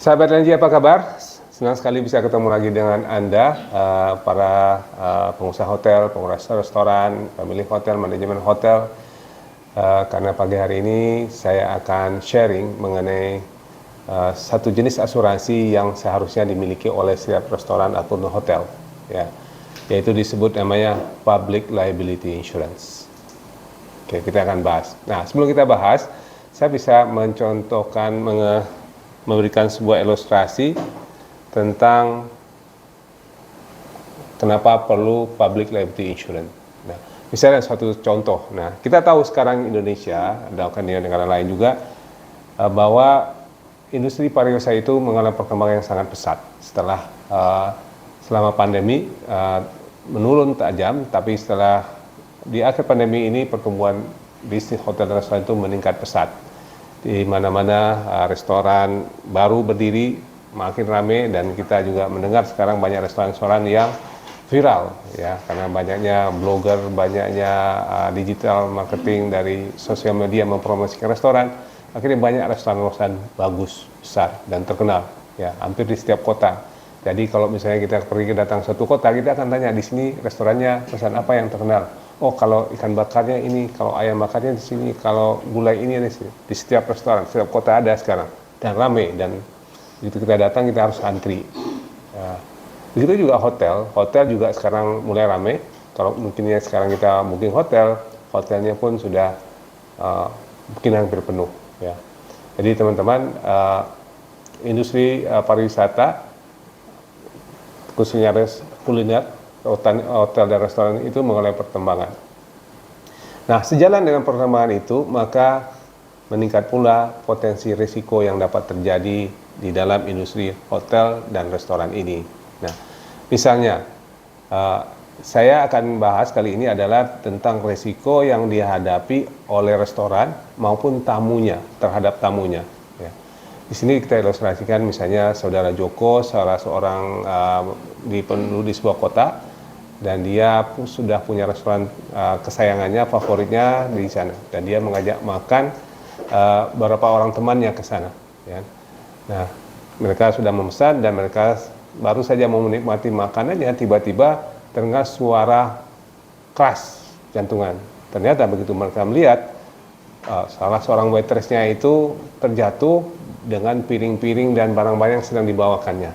Sahabat LNG, apa kabar? Senang sekali bisa ketemu lagi dengan Anda, para pengusaha hotel, pengusaha restoran, pemilik hotel, manajemen hotel. Karena pagi hari ini saya akan sharing mengenai satu jenis asuransi yang seharusnya dimiliki oleh setiap restoran ataupun hotel, ya, yaitu disebut namanya Public Liability Insurance. Oke, kita akan bahas. Nah, sebelum kita bahas, saya bisa mencontohkan, memberikan sebuah ilustrasi tentang kenapa perlu public liability insurance. Nah, misalnya suatu contoh. Nah, kita tahu sekarang Indonesia, dan negara lain juga, bahwa industri pariwisata itu mengalami perkembangan yang sangat pesat setelah selama pandemi menurun tajam, tapi setelah di akhir pandemi ini pertumbuhan bisnis hotel dan restoran itu meningkat pesat. Di mana-mana restoran baru berdiri makin ramai, dan kita juga mendengar sekarang banyak restoran-restoran yang viral, ya, karena banyaknya blogger, banyaknya digital marketing dari sosial media mempromosikan restoran. Akhirnya banyak restoran-restoran bagus, besar, dan terkenal, ya, hampir di setiap kota. Jadi kalau misalnya kita pergi datang satu kota, kita akan tanya di sini restorannya pesan apa yang terkenal. Oh, kalau ikan bakarnya ini, kalau ayam bakarnya di sini, kalau gulai ini di sini. Di setiap restoran, setiap kota ada sekarang, dan ramai, dan begitu kita datang kita harus antri. Begitu juga hotel juga sekarang mulai ramai. Kalau mungkinnya sekarang kita booking hotel, hotelnya pun sudah mungkin hampir penuh, ya. Jadi teman-teman, industri pariwisata, khususnya kuliner, hotel dan restoran itu mengalami perkembangan. Nah, sejalan dengan perkembangan itu, maka meningkat pula potensi risiko yang dapat terjadi di dalam industri hotel dan restoran ini. Nah, misalnya, saya akan bahas kali ini adalah tentang risiko yang dihadapi oleh restoran maupun tamunya, terhadap tamunya. Ya. Di sini kita ilustrasikan misalnya saudara Joko, salah seorang penduduk di sebuah kota, dan dia sudah punya restoran kesayangannya, favoritnya di sana, dan dia mengajak makan beberapa orang temannya ke sana, ya. Nah, mereka sudah memesan dan mereka baru saja mau menikmati makanannya, tiba-tiba terdengar suara keras jantungan. Ternyata begitu mereka melihat, salah seorang waitressnya itu terjatuh dengan piring-piring dan barang-barang yang sedang dibawakannya.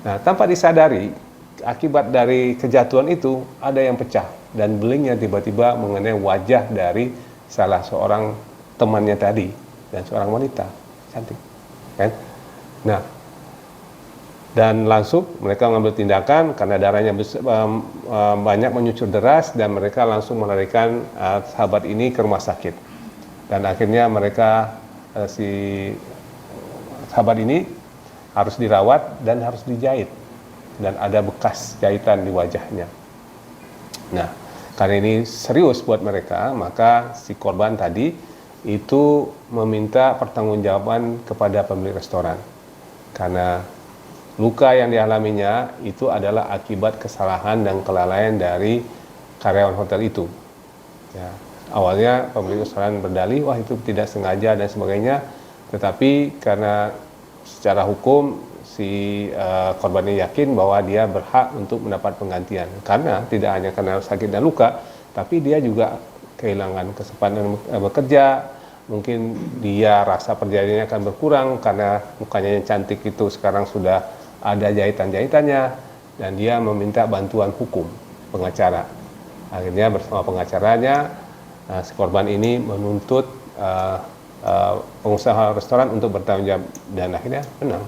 Nah, tanpa disadari, akibat dari kejatuhan itu ada yang pecah, dan belingnya tiba-tiba mengenai wajah dari salah seorang temannya tadi, dan seorang wanita cantik, kan? Nah, dan langsung mereka mengambil tindakan karena darahnya banyak menyucur deras, dan mereka langsung melarikan sahabat ini ke rumah sakit. Dan akhirnya mereka, si sahabat ini harus dirawat dan harus dijahit, dan ada bekas jahitan di wajahnya. Nah, karena ini serius buat mereka, maka si korban tadi itu meminta pertanggungjawaban kepada pemilik restoran, karena luka yang dialaminya itu adalah akibat kesalahan dan kelalaian dari karyawan hotel itu. Ya, awalnya pemilik restoran berdalih, wah itu tidak sengaja dan sebagainya, tetapi karena secara hukum si korbannya yakin bahwa dia berhak untuk mendapat penggantian, karena tidak hanya karena sakit dan luka, tapi dia juga kehilangan kesempatan bekerja. Mungkin dia rasa perjalanannya akan berkurang karena mukanya yang cantik itu sekarang sudah ada jahitan-jahitannya, dan dia meminta bantuan hukum pengacara. Akhirnya bersama pengacaranya, si korban ini menuntut pengusaha restoran untuk bertanggung jawab, dan akhirnya menang.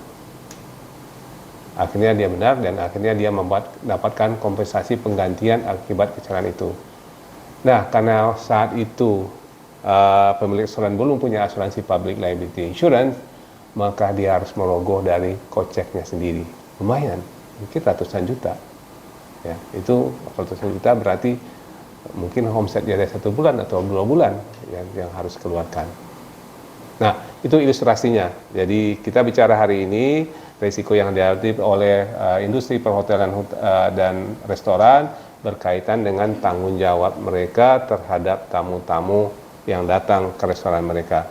Akhirnya dia benar, dan akhirnya dia mendapatkan kompensasi penggantian akibat kecelakaan itu. Nah, karena saat itu pemilik restoran belum punya asuransi public liability insurance, maka dia harus merogoh dari koceknya sendiri. Lumayan, mungkin ratusan juta. Ya, itu ratusan juta berarti mungkin omset dia dari 1 bulan atau 2 bulan yang harus keluarkan. Nah, itu ilustrasinya. Jadi kita bicara hari ini risiko yang dihadapi oleh industri perhotelan dan restoran berkaitan dengan tanggung jawab mereka terhadap tamu-tamu yang datang ke restoran mereka.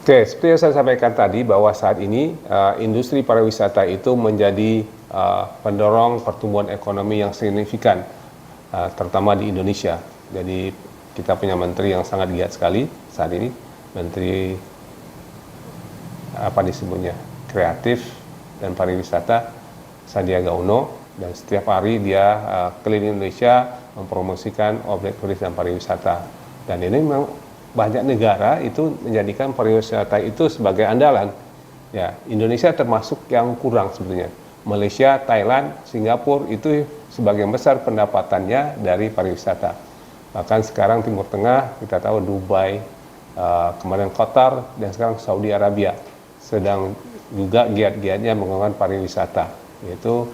Oke, seperti yang saya sampaikan tadi bahwa saat ini industri pariwisata itu menjadi pendorong pertumbuhan ekonomi yang signifikan, terutama di Indonesia. Jadi kita punya menteri yang sangat giat sekali saat ini, menteri apa disebutnya, kreatif dan pariwisata, Sandiaga Uno, dan setiap hari dia keliling Indonesia mempromosikan objek turis dan pariwisata. Dan ini memang banyak negara itu menjadikan pariwisata itu sebagai andalan. Ya, Indonesia termasuk yang kurang sebenarnya. Malaysia, Thailand, Singapura itu sebagian besar pendapatannya dari pariwisata. Bahkan sekarang Timur Tengah, kita tahu Dubai, kemarin Qatar, dan sekarang Saudi Arabia sedang juga giat-giatnya mengembangkan pariwisata. Yaitu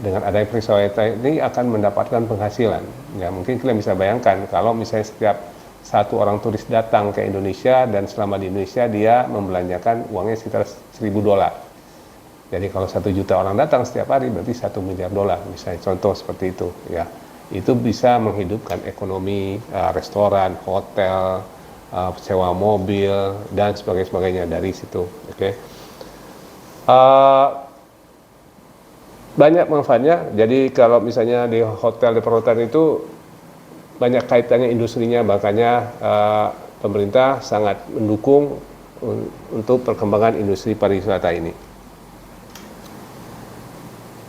dengan adanya pariwisata ini akan mendapatkan penghasilan. Ya, mungkin kalian bisa bayangkan kalau misalnya setiap satu orang turis datang ke Indonesia dan selama di Indonesia dia membelanjakan uangnya sekitar $1.000. Jadi kalau 1 juta orang datang setiap hari berarti $1 miliar, misalnya contoh seperti itu ya. Itu bisa menghidupkan ekonomi restoran, hotel, sewa mobil dan sebagainya dari situ. Oke. Banyak manfaatnya. Jadi kalau misalnya di hotel, di perhotelan itu banyak kaitannya industrinya, makanya pemerintah sangat mendukung untuk perkembangan industri pariwisata ini.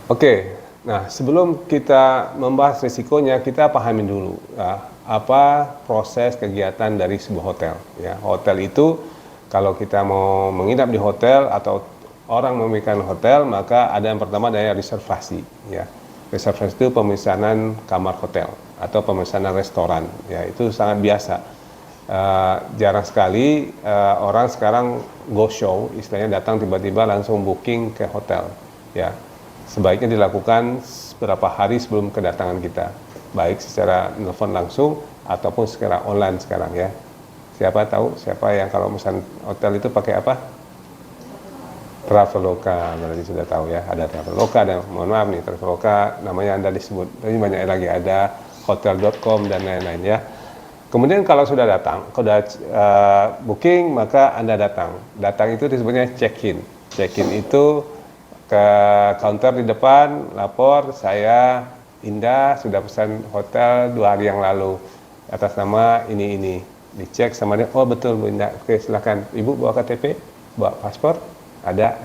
Oke, nah sebelum kita membahas risikonya, kita pahamin dulu apa proses kegiatan dari sebuah hotel. Ya, hotel itu kalau kita mau menginap di hotel atau orang memiliki hotel, maka ada yang pertama dari reservasi. Ya, reservasi itu pemesanan kamar hotel atau pemesanan restoran, ya itu sangat biasa. Jarang sekali orang sekarang go show, istilahnya datang tiba-tiba langsung booking ke hotel. Ya, sebaiknya dilakukan beberapa hari sebelum kedatangan kita, baik secara telepon langsung ataupun secara online sekarang ya. Siapa tahu siapa yang kalau misalnya hotel itu pakai apa? Traveloka, berarti sudah tahu ya, ada Traveloka dan mohon maaf nih Traveloka namanya Anda disebut, tapi banyak lagi ada hotel.com dan lain-lain ya. Kemudian kalau sudah datang, sudah booking, maka Anda datang. Datang itu disebutnya check-in. Check-in itu ke counter di depan, lapor, saya Indah sudah pesan hotel 2 hari yang lalu atas nama ini. Dicek sama dia, oh betul Bu Indah, oke silakan. Ibu bawa KTP, bawa paspor, ada,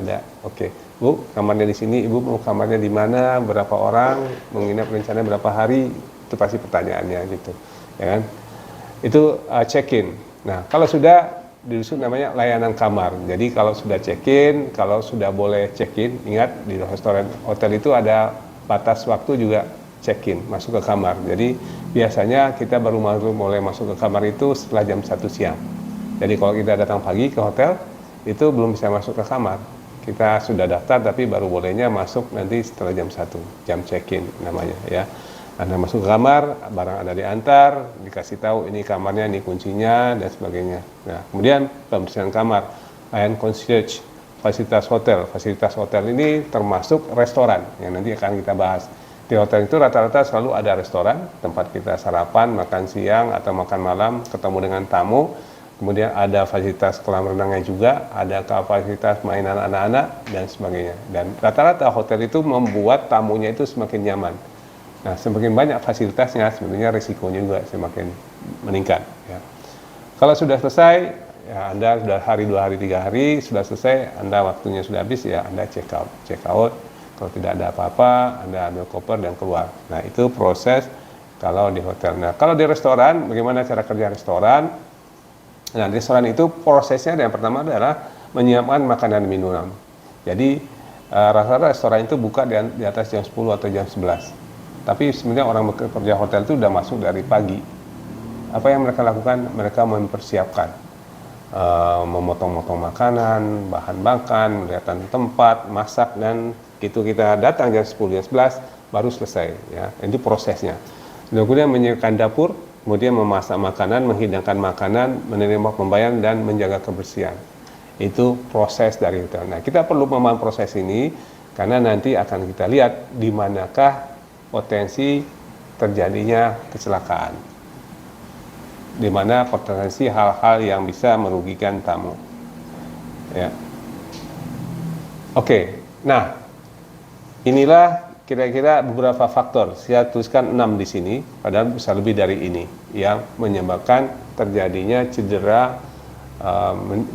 oke. Bu, kamarnya di sini, Ibu mau kamarnya di mana, berapa orang, menginap rencana berapa hari, itu pasti pertanyaannya gitu, ya kan? Itu check-in. Nah, kalau sudah disebut namanya layanan kamar. Jadi kalau sudah check-in, kalau sudah boleh check-in, ingat di restoran hotel itu ada batas waktu juga check-in, masuk ke kamar. Jadi biasanya kita baru mulai masuk ke kamar itu setelah jam 1 siang. Jadi kalau kita datang pagi ke hotel, itu belum bisa masuk ke kamar. Kita sudah daftar tapi baru bolehnya masuk nanti setelah jam 1, jam check-in namanya ya. Anda masuk ke kamar, barang Anda diantar, dikasih tahu ini kamarnya, ini kuncinya dan sebagainya. Nah, kemudian pembersihan kamar, layanan concierge, fasilitas hotel. Fasilitas hotel ini termasuk restoran yang nanti akan kita bahas. Di hotel itu rata-rata selalu ada restoran, tempat kita sarapan, makan siang atau makan malam, ketemu dengan tamu. Kemudian ada fasilitas kolam renangnya juga, ada fasilitas mainan anak-anak dan sebagainya. Dan rata-rata hotel itu membuat tamunya itu semakin nyaman. Nah, semakin banyak fasilitasnya, sebenarnya risikonya juga semakin meningkat. Ya. Kalau sudah selesai, ya Anda sudah hari, 2 hari, 3 hari, sudah selesai, Anda waktunya sudah habis, ya Anda check out. Kalau tidak ada apa-apa, Anda ambil koper dan keluar. Nah, itu proses kalau di hotel. Nah, kalau di restoran, bagaimana cara kerja restoran? Nah, di restoran itu prosesnya yang pertama adalah menyiapkan makanan dan minuman. Jadi, rata-rata restoran itu buka di atas jam 10 atau jam 11. Tapi sebenarnya orang bekerja hotel itu sudah masuk dari pagi. Apa yang mereka lakukan? Mereka mempersiapkan, memotong-motong makanan, bahan makan, melihat tempat, masak, dan itu kita datang jam 10, jam 11, baru selesai. Ya. Ini prosesnya. Kemudian menyiapkan dapur, kemudian memasak makanan, menghidangkan makanan, menerima pembayaran, dan menjaga kebersihan. Itu proses dari hotel. Nah, kita perlu memahami proses ini, karena nanti akan kita lihat di manakah potensi terjadinya kecelakaan. di mana potensi hal-hal yang bisa merugikan tamu. Ya. Oke, nah inilah kira-kira beberapa faktor. Saya tuliskan 6 di sini, padahal bisa lebih dari ini yang menyebabkan terjadinya cedera,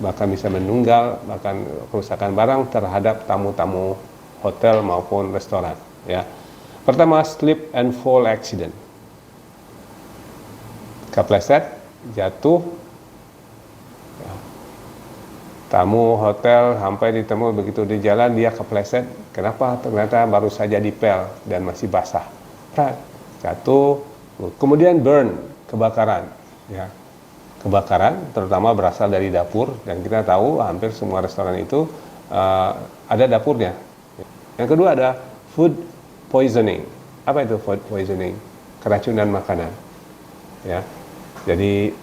bahkan bisa menunggal, bahkan kerusakan barang terhadap tamu-tamu hotel maupun restoran. Ya, pertama, slip and fall accident. Kepleset, jatuh, ya. Tamu hotel sampai ditemu begitu di jalan dia kepleset. Kenapa? Ternyata baru saja dipel dan masih basah. Jatuh, kemudian burn, kebakaran. Ya, kebakaran terutama berasal dari dapur, dan kita tahu hampir semua restoran itu ada dapurnya. Yang kedua ada food poisoning. Apa itu food poisoning? Keracunan makanan. Ya. Jadi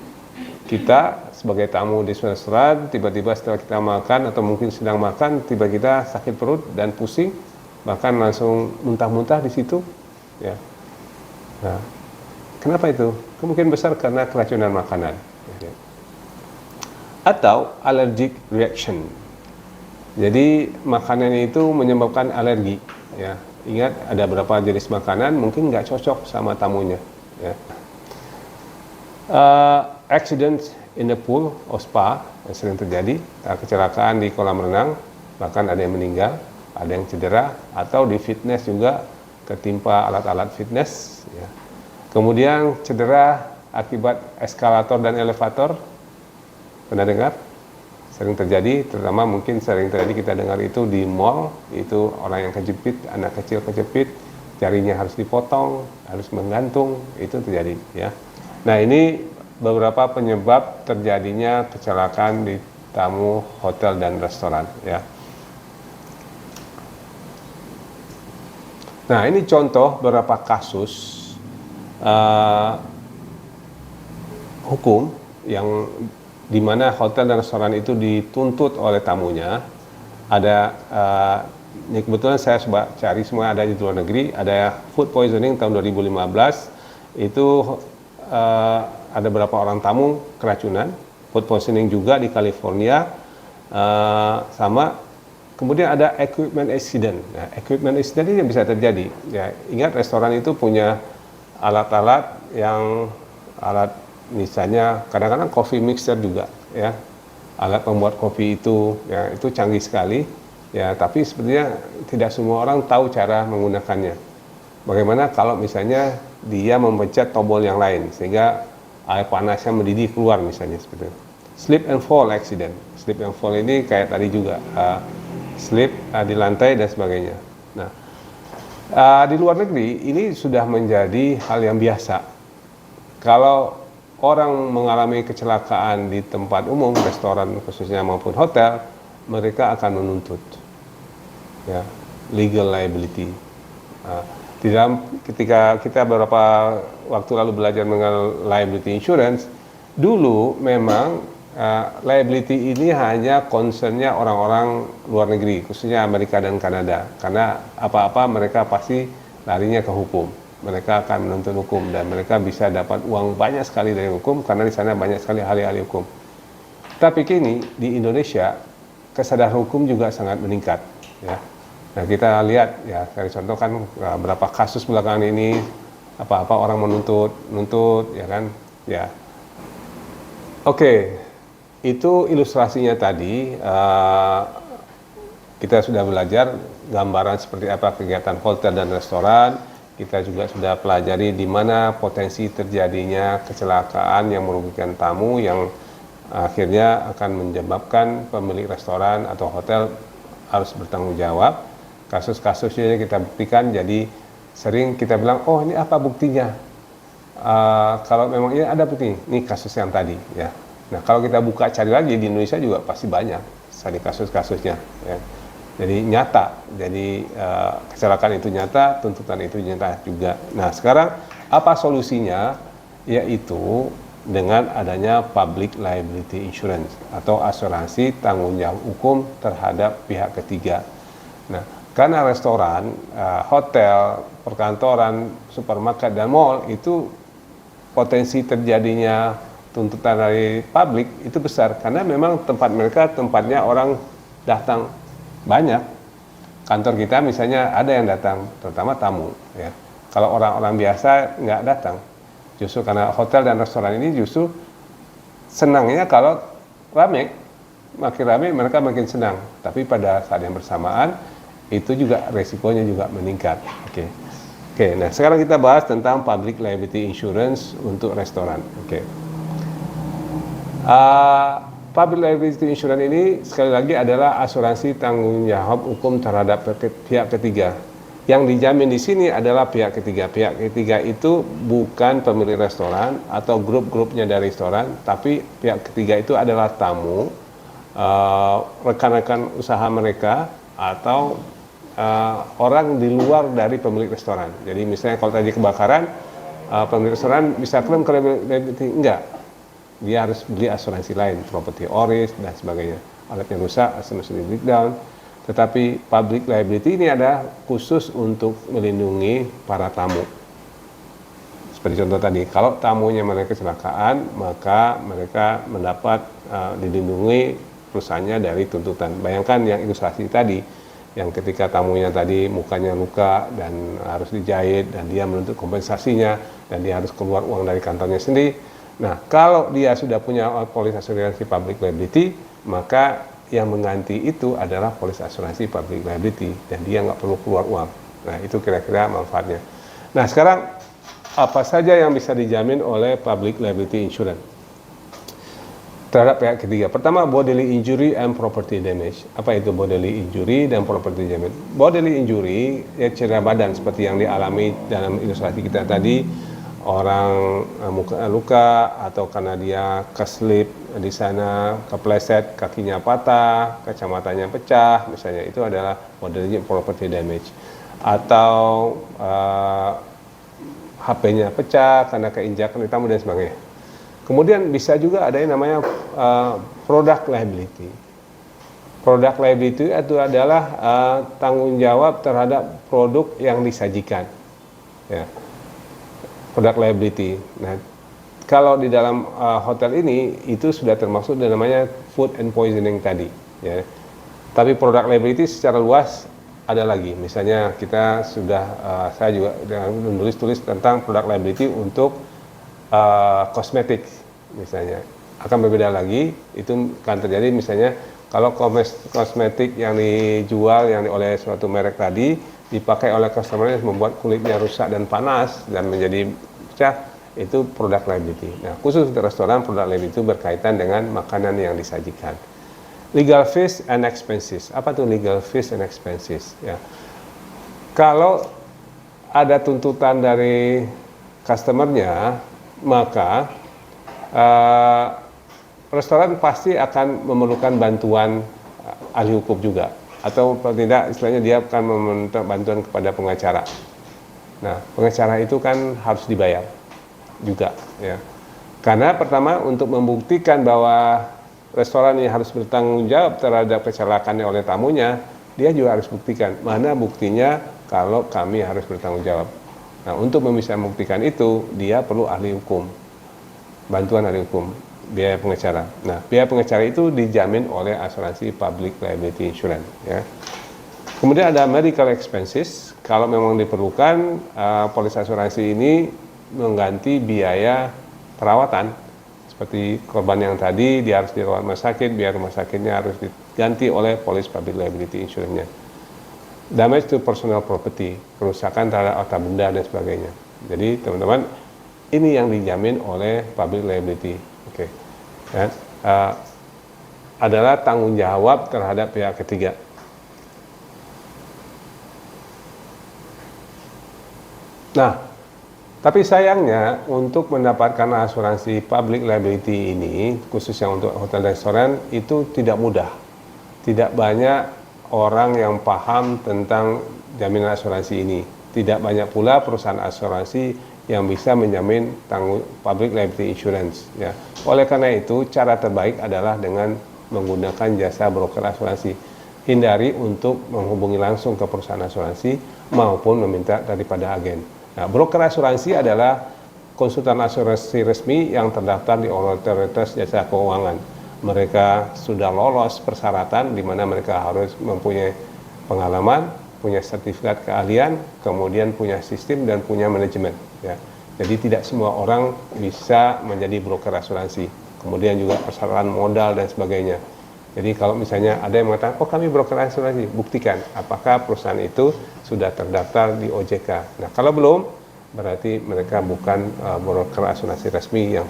kita sebagai tamu di restoran, tiba-tiba setelah kita makan atau mungkin sedang makan, tiba kita sakit perut dan pusing, bahkan langsung muntah-muntah di situ. Ya. Nah, kenapa itu? Kemungkinan besar karena keracunan makanan. Ya. Atau allergic reaction. Jadi makanan itu menyebabkan alergi. Ya. Ingat, ada beberapa jenis makanan mungkin nggak cocok sama tamunya. Ya. Accident in the pool or spa yang sering terjadi, kecelakaan di kolam renang, bahkan ada yang meninggal, ada yang cedera, atau di fitness juga ketimpa alat-alat fitness. Ya. Kemudian cedera akibat eskalator dan elevator, pernah dengar? Sering terjadi, terutama mungkin sering terjadi kita dengar itu di mall, itu orang yang kejepit, anak kecil kejepit, jarinya harus dipotong, harus menggantung, itu terjadi. Ya. Nah, ini beberapa penyebab terjadinya kecelakaan di tamu hotel dan restoran. Ya. Nah, ini contoh beberapa kasus hukum yang di mana hotel dan restoran itu dituntut oleh tamunya. Ada, ini kebetulan saya coba cari semua ada di luar negeri. Ada food poisoning tahun 2015, itu ada beberapa orang tamu keracunan, food poisoning juga di California, sama kemudian ada equipment accident. Nah, equipment accident ini bisa terjadi. Ya, ingat restoran itu punya alat-alat yang misalnya kadang-kadang coffee mixer juga, ya, alat pembuat kopi itu, ya, itu canggih sekali, ya, tapi sebenarnya tidak semua orang tahu cara menggunakannya. Bagaimana kalau misalnya dia memencet tombol yang lain sehingga air panasnya mendidih keluar misalnya seperti itu. Slip and fall accident. Slip and fall ini kayak tadi juga, slip di lantai dan sebagainya. Nah, di luar negeri ini sudah menjadi hal yang biasa. Kalau orang mengalami kecelakaan di tempat umum, restoran khususnya maupun hotel, mereka akan menuntut, ya, legal liability. Di dalam, ketika kita beberapa waktu lalu belajar mengenai liability insurance, dulu memang liability ini hanya concernnya orang-orang luar negeri, khususnya Amerika dan Kanada, karena apa-apa mereka pasti larinya ke hukum. Mereka akan menuntut hukum dan mereka bisa dapat uang banyak sekali dari hukum karena di sana banyak sekali ahli-ahli hukum. Tapi kini di Indonesia kesadaran hukum juga sangat meningkat. Ya. Nah, kita lihat, ya, dari contoh kan berapa kasus belakangan ini, apa-apa orang menuntut, ya kan, ya. Oke, itu ilustrasinya tadi. Kita sudah belajar gambaran seperti apa kegiatan hotel dan restoran. Kita juga sudah pelajari di mana potensi terjadinya kecelakaan yang merugikan tamu yang akhirnya akan menyebabkan pemilik restoran atau hotel harus bertanggung jawab. Kasus-kasusnya kita buktikan, jadi sering kita bilang, oh ini apa buktinya? Kalau memang ini ada bukti, ini kasus yang tadi, ya. Nah, kalau kita buka cari lagi di Indonesia juga pasti banyak tadi kasus-kasusnya, ya. Jadi nyata, jadi kecelakaan itu nyata, tuntutan itu nyata juga. Nah, sekarang apa solusinya? Yaitu dengan adanya public liability insurance atau asuransi tanggung jawab hukum terhadap pihak ketiga. Nah, karena restoran, hotel, perkantoran, supermarket dan mall itu potensi terjadinya tuntutan dari publik itu besar karena memang tempat mereka tempatnya orang datang banyak. Kantor kita misalnya ada yang datang, terutama tamu ya. Kalau orang-orang biasa nggak datang. Justru karena hotel dan restoran ini justru senangnya kalau rame, makin rame mereka makin senang. Tapi pada saat yang bersamaan itu juga resikonya juga meningkat. Oke, nah sekarang kita bahas tentang public liability insurance untuk restoran. Public liability insurance ini sekali lagi adalah asuransi tanggung jawab hukum terhadap pihak ketiga. Yang dijamin di sini adalah pihak ketiga. Pihak ketiga itu bukan pemilik restoran atau grup-grupnya dari restoran, tapi pihak ketiga itu adalah tamu, rekan-rekan usaha mereka, atau orang di luar dari pemilik restoran. Jadi misalnya kalau tadi kebakaran, pemilik restoran bisa klaim ke liability? Enggak. Dia harus beli asuransi lain, property oris dan sebagainya. Alatnya rusak, asuransi breakdown. Tetapi public liability ini ada khusus untuk melindungi para tamu. Seperti contoh tadi, kalau tamunya mereka kecelakaan, maka mereka mendapat dilindungi perusahaannya dari tuntutan. Bayangkan yang ilustrasi tadi, yang ketika tamunya tadi mukanya luka dan harus dijahit dan dia menuntut kompensasinya dan dia harus keluar uang dari kantornya sendiri. Nah, kalau dia sudah punya polis asuransi public liability, maka yang mengganti itu adalah polis asuransi public liability dan dia nggak perlu keluar uang. Nah, itu kira-kira manfaatnya. Nah, sekarang apa saja yang bisa dijamin oleh public liability insurance terhadap pihak ketiga? Pertama, bodily injury and property damage. Apa itu bodily injury dan property damage? Bodily injury ya cedera badan seperti yang dialami dalam ilustrasi kita tadi. Orang luka atau karena dia keslip di sana, kepleset, kakinya patah, kacamatanya pecah, misalnya itu adalah bodily property damage. Atau HP-nya pecah karena keinjakan tamu dan sebagainya. Kemudian bisa juga ada yang namanya product liability. Product liability itu adalah tanggung jawab terhadap produk yang disajikan. Ya. Product liability. Nah, kalau di dalam hotel ini itu sudah termasuk dan namanya food and poisoning tadi. Ya. Tapi product liability secara luas ada lagi. Misalnya kita sudah saya juga menulis tentang product liability untuk kosmetik, misalnya akan berbeda lagi. Itu kan terjadi misalnya kalau kosmetik yang dijual yang oleh suatu merek tadi dipakai oleh customer membuat kulitnya rusak dan panas dan menjadi pecah, itu product liability. Nah, khusus untuk restoran, product liability itu berkaitan dengan makanan yang disajikan. Legal fees and expenses. Apa tuh legal fees and expenses? Ya. Kalau ada tuntutan dari customernya, maka restoran pasti akan memerlukan bantuan ahli hukum juga. Atau tidak, istilahnya dia akan meminta bantuan kepada pengacara. Nah, pengacara itu kan harus dibayar juga, ya. Karena pertama untuk membuktikan bahwa restoran ini harus bertanggung jawab terhadap kecelakaan oleh tamunya, dia juga harus buktikan mana buktinya kalau kami harus bertanggung jawab. Nah, untuk bisa membuktikan itu, dia perlu ahli hukum, bantuan ahli hukum, biaya pengacara. Nah, biaya pengacara itu dijamin oleh asuransi public liability insurance. Ya. Kemudian ada medical expenses. Kalau memang diperlukan, polis asuransi ini mengganti biaya perawatan. Seperti korban yang tadi, dia harus dirawat rumah sakit, biaya rumah sakitnya harus diganti oleh polis public liability insurance-nya. Damage to personal property, kerusakan terhadap harta benda dan sebagainya. Jadi teman-teman, ini yang dijamin oleh public liability. Oke. Ya, adalah tanggung jawab terhadap pihak ketiga. Nah, tapi sayangnya untuk mendapatkan asuransi public liability ini, khususnya untuk hotel dan restoran, itu tidak mudah. Tidak banyak orang yang paham tentang jaminan asuransi ini. Tidak banyak pula perusahaan asuransi yang bisa menjamin public liability insurance. Ya. Oleh karena itu, cara terbaik adalah dengan menggunakan jasa broker asuransi. Hindari untuk menghubungi langsung ke perusahaan asuransi maupun meminta daripada agen. Nah, broker asuransi adalah konsultan asuransi resmi yang terdaftar di Otoritas Jasa Keuangan. Mereka sudah lolos persyaratan di mana mereka harus mempunyai pengalaman, punya sertifikat keahlian, kemudian punya sistem dan punya manajemen. Ya. Jadi tidak semua orang bisa menjadi broker asuransi. Kemudian juga persyaratan modal dan sebagainya. Jadi kalau misalnya ada yang mengatakan, oh kami broker asuransi, buktikan apakah perusahaan itu sudah terdaftar di OJK. Nah kalau belum, berarti mereka bukan broker asuransi resmi yang.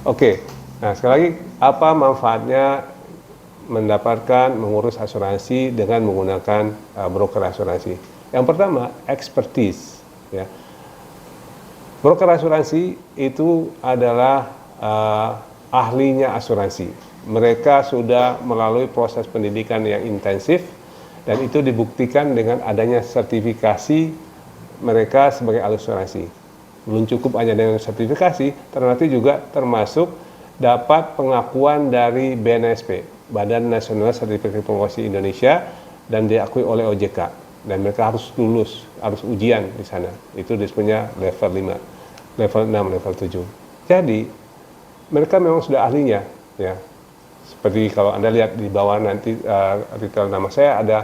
Oke, nah sekali lagi, apa manfaatnya mengurus asuransi dengan menggunakan broker asuransi? Yang pertama, expertise. Ya. Broker asuransi itu adalah ahlinya asuransi. Mereka sudah melalui proses pendidikan yang intensif dan itu dibuktikan dengan adanya sertifikasi mereka sebagai ahli asuransi. Belum cukup hanya dengan sertifikasi, ternyata juga termasuk dapat pengakuan dari BNSP, Badan Nasional Sertifikasi Profesi Indonesia, dan diakui oleh OJK. Dan mereka harus lulus, harus ujian di sana. Itu disebutnya level 5, level 6, level 7. Jadi, mereka memang sudah ahlinya. Ya. Seperti kalau Anda lihat di bawah nanti detail nama saya ada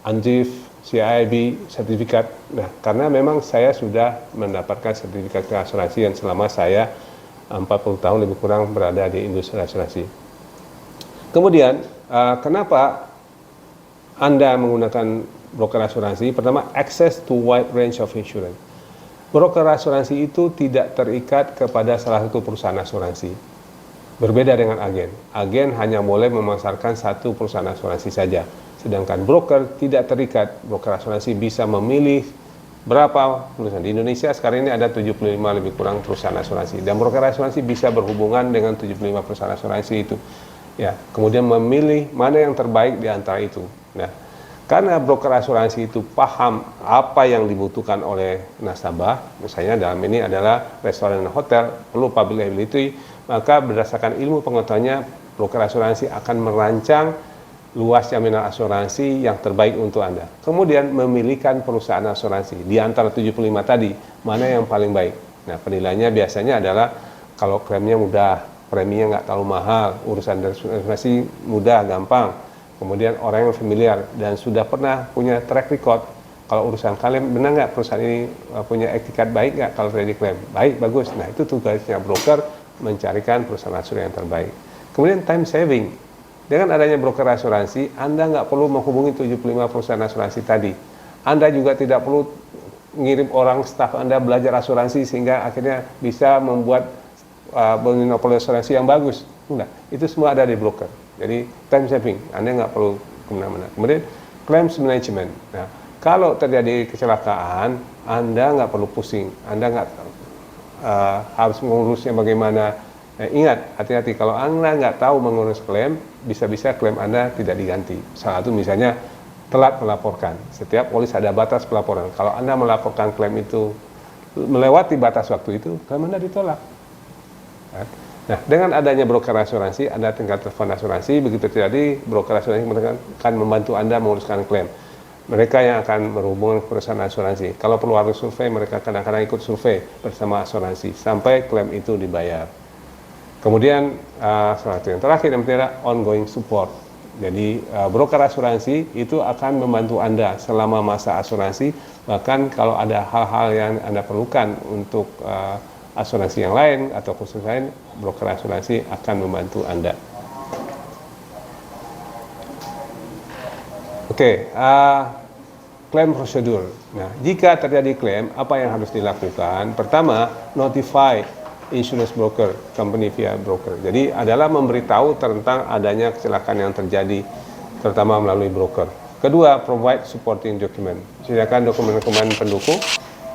ANJIF, CIIB, sertifikat. Nah, karena memang saya sudah mendapatkan sertifikat asuransi yang selama saya 40 tahun lebih kurang berada di industri asuransi. Kemudian, kenapa Anda menggunakan broker asuransi? Pertama, access to wide range of insurance. Broker asuransi itu tidak terikat kepada salah satu perusahaan asuransi. Berbeda dengan agen. Agen hanya boleh memasarkan satu perusahaan asuransi saja. Sedangkan broker tidak terikat. Broker asuransi bisa memilih berapa perusahaan. Di Indonesia sekarang ini ada 75 lebih kurang perusahaan asuransi. Dan broker asuransi bisa berhubungan dengan 75 perusahaan asuransi itu. Ya, kemudian memilih mana yang terbaik di antara itu. Nah, karena broker asuransi itu paham apa yang dibutuhkan oleh nasabah, misalnya dalam ini adalah restoran dan hotel, perlu public liability, maka berdasarkan ilmu pengetahuannya, broker asuransi akan merancang luas jaminan asuransi yang terbaik untuk Anda. Kemudian memilihkan perusahaan asuransi di antara 75 tadi, mana yang paling baik. Nah, penilaiannya biasanya adalah kalau klaimnya mudah, preminya nggak terlalu mahal, urusan asuransi mudah, gampang. Kemudian orang yang familiar dan sudah pernah punya track record. Kalau urusan klaim, benar nggak perusahaan ini punya etikat baik nggak kalau terjadi klaim? Baik, bagus. Nah, itu tugasnya broker mencarikan perusahaan asuransi yang terbaik. Kemudian time saving. Dengan adanya broker asuransi, Anda nggak perlu menghubungi 75 perusahaan asuransi tadi. Anda juga tidak perlu ngirim orang staf Anda belajar asuransi sehingga akhirnya bisa membuat monopoli asuransi yang bagus. Enggak, itu semua ada di broker. Jadi time saving, Anda nggak perlu kemana-mana. Kemudian claims management. Nah, kalau terjadi kecelakaan, Anda nggak perlu pusing. Anda nggak harus mengurusnya bagaimana. Ingat, hati-hati kalau Anda nggak tahu mengurus klaim, bisa-bisa klaim Anda tidak diganti. Salah satu misalnya telat melaporkan. Setiap polis ada batas pelaporan. Kalau Anda melaporkan klaim itu melewati batas waktu itu, klaim Anda ditolak. Nah, dengan adanya broker asuransi, Anda tinggal telepon asuransi, begitu terjadi, broker asuransi akan membantu Anda menguruskan klaim. Mereka yang akan berhubungan perusahaan asuransi. Kalau perlu harus survei, mereka kadang-kadang ikut survei bersama asuransi, sampai klaim itu dibayar. Kemudian, salah satu yang terakhir yang penting adalah ongoing support. Jadi, broker asuransi itu akan membantu Anda selama masa asuransi, bahkan kalau ada hal-hal yang Anda perlukan untuk asuransi yang lain atau khusus lain, broker asuransi akan membantu Anda. Oke, klaim prosedur. Nah, jika terjadi klaim, apa yang harus dilakukan? Pertama, notify insurance broker, company via broker. Jadi adalah memberitahu tentang adanya kecelakaan yang terjadi, terutama melalui broker. Kedua, provide supporting document. Sediakan dokumen-dokumen pendukung.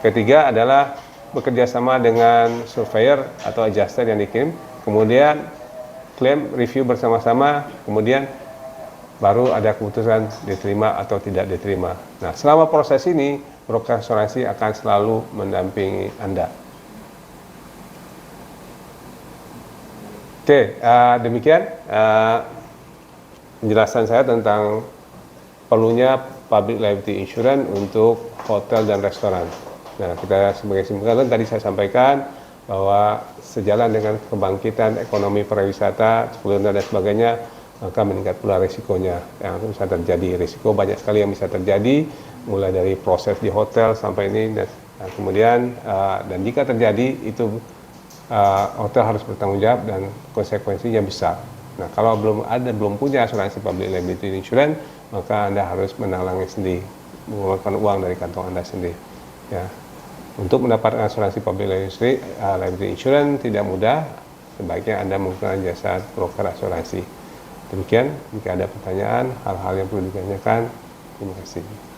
Ketiga adalah bekerja sama dengan surveyor atau adjuster yang dikirim, kemudian klaim review bersama-sama, kemudian baru ada keputusan diterima atau tidak diterima. Nah, selama proses ini, broker asuransi akan selalu mendampingi Anda. Oke, demikian penjelasan saya tentang perlunya public liability insurance untuk hotel dan restoran. Nah, kita sebagai simpulkan tadi saya sampaikan bahwa sejalan dengan kebangkitan ekonomi pariwisata, kuliner dan sebagainya, maka meningkat pula risikonya. Yang bisa terjadi, risiko banyak sekali yang bisa terjadi, mulai dari proses di hotel sampai ini, dan kemudian dan jika terjadi itu hotel harus bertanggung jawab dan konsekuensinya besar. Nah, kalau belum punya asuransi public liability insurance, maka Anda harus menalangi sendiri, mengeluarkan uang dari kantong Anda sendiri. Ya. Untuk mendapatkan asuransi public liability insurance tidak mudah, sebaiknya Anda menggunakan jasa broker asuransi. Demikian, jika ada pertanyaan, hal-hal yang perlu ditanyakan, terima kasih.